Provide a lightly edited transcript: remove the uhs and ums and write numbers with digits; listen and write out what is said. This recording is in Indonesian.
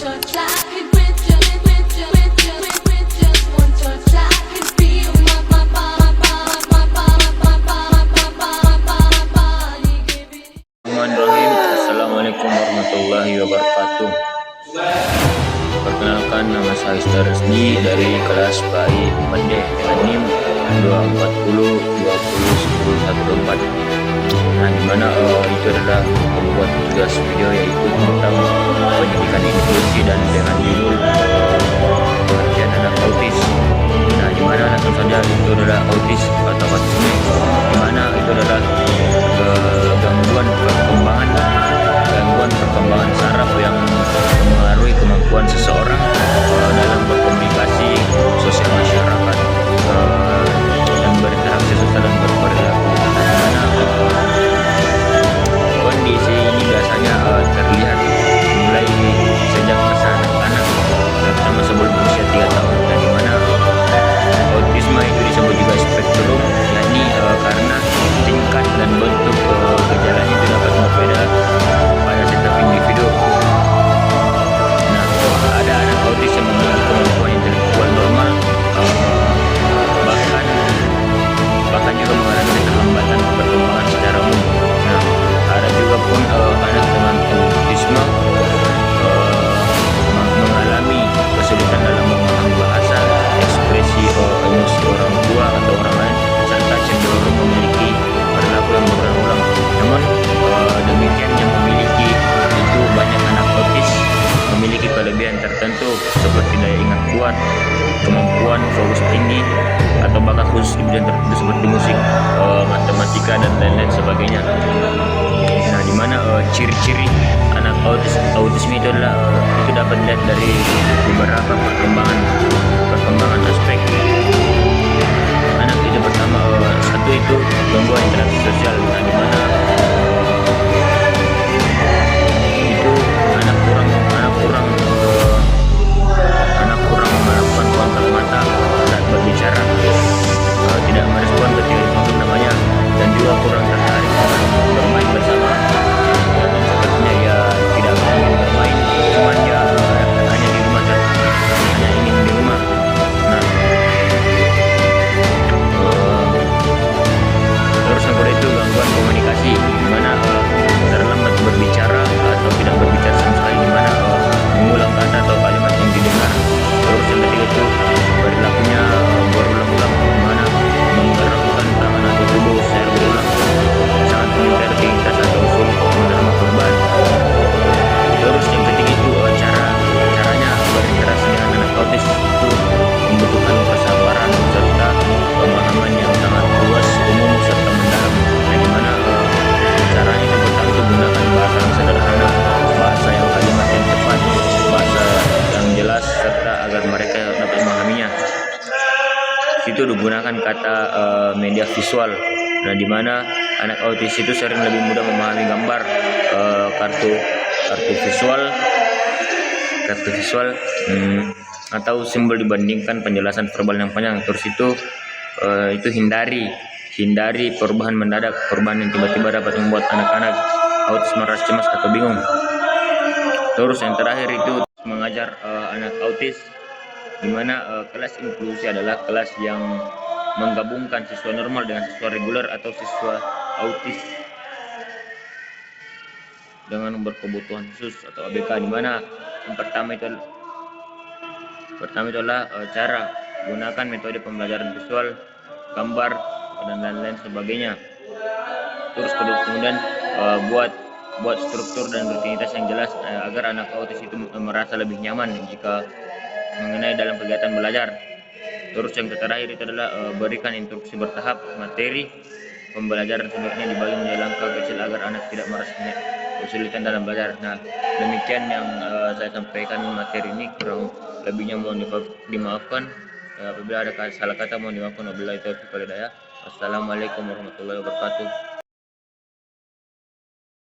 touch, I could with just one touch, I could feel my body giving. Bismillahirrahmanirrahim. Assalamualaikum warahmatullahi wabarakatuh. Perkenalkan, nama saya Istar Resdi dari kelas PAI 4D dengan NIM 240201014. Nah, dimana itu adalah membuat tugas video yaitu tentang pendidikan inklusi dan dengan judul pengertian anak autis. Nah, dimana langsung saja itu adalah autis atau autisme, dimana itu adalah gangguan perkembangan saraf yang mempengaruhi kemampuan seseorang dalam berkomunikasi, sosial masyarakat, dan berinteraksi sosial dan berperilaku. Dimana kondisi ini biasanya terlihat mulai sejak masa anak-anak, terutama sebelum usia 3 tahun. Dan dimana autisme itu disebut juga spektrum, yakni karena tingkat dan bentuk gejalanya itu dapat berbeda pada setiap individu. Nah, ada anak autis yang memiliki kemampuan intelektual normal, bahkan juga mengalami keterlambatan perkembangan secara umum. Nah, ada juga pun anak dengan autisme mengalami kesulitan dalam memahami bahasa, ekspresi emosi orang tua atau orang lain, serta cenderung memiliki perilaku yang berulang-ulang. Namun demikian, yang memiliki itu banyak anak autis memiliki kelebihan tertentu seperti daya ingat kuat, kemampuan fokus tinggi, atau bahkan khusus di bidang tertentu seperti musik, matematika, dan lain-lain sebagainya. Nah, dimana ciri-ciri anak autisme itu adalah itu dapat dilihat dari beberapa perkembangan aspek. Anak itu pertama, satu itu gangguan interaksi sosial. Nah, dimana itu anak kurang melakukan kontak mata saat berbicara, tidak merespon ketika dipanggil namanya, dan juga kurang tertarik dengan bermain bersama. Dan sepertinya ya tidak ingin bermain, cuman ya hanya di rumah saja, hanya ingin di rumah. Nah, terus yang kedua itu gangguan komunikasi, di mana terlambat berbicara atau tidak berbicara sama sekali, di mana mengulang kata atau kalimat yang didengar. Terus yang ketiga itu perilakunya berulang-ulang, di mana menggerakkan tangan atau tubuh secara berulang, sangat mengingat aktivitas atau sulit menerima perubahan. Terus yang ketiga itu caranya berinteraksi dengan anak autis itu membutuhkan kesabaran serta pemahaman yang sangat luas, umum, serta mendalam. Nah, dimana caranya itu pertama itu gunakan bahasa yang sederhana, bahasa yang kalimat yang tepat, bahasa yang jelas, serta agar mereka dapat memahaminya. Itu digunakan kata media visual. Nah, dimana anak autis itu sering lebih mudah memahami gambar, kartu visual atau simbol dibandingkan penjelasan verbal yang panjang. Terus itu hindari perubahan mendadak, perubahan yang tiba-tiba dapat membuat anak-anak autis merasa cemas atau bingung. Terus yang terakhir itu mengajar anak autis, di mana kelas inklusi adalah kelas yang menggabungkan siswa normal dengan siswa reguler atau siswa autis dengan berkebutuhan khusus atau ABK, di mana yang pertama itu adalah cara gunakan metode pembelajaran visual, gambar, dan lain-lain sebagainya. Terus kemudian buat struktur dan rutinitas yang jelas agar anak autis itu merasa lebih nyaman jika mengenai dalam kegiatan belajar. Terus yang terakhir itu adalah berikan instruksi bertahap. Materi pembelajaran sebaiknya dibagi menjadi langkah kecil agar anak tidak merasa kesulitan dalam belajar. Nah, demikian yang saya sampaikan materi ini, kurang lebihnya mohon dimaafkan. Apabila ada salah kata mohon dimaafkan. Wabillahi taufiq wal hidayah. Wassalamualaikum warahmatullahi wabarakatuh.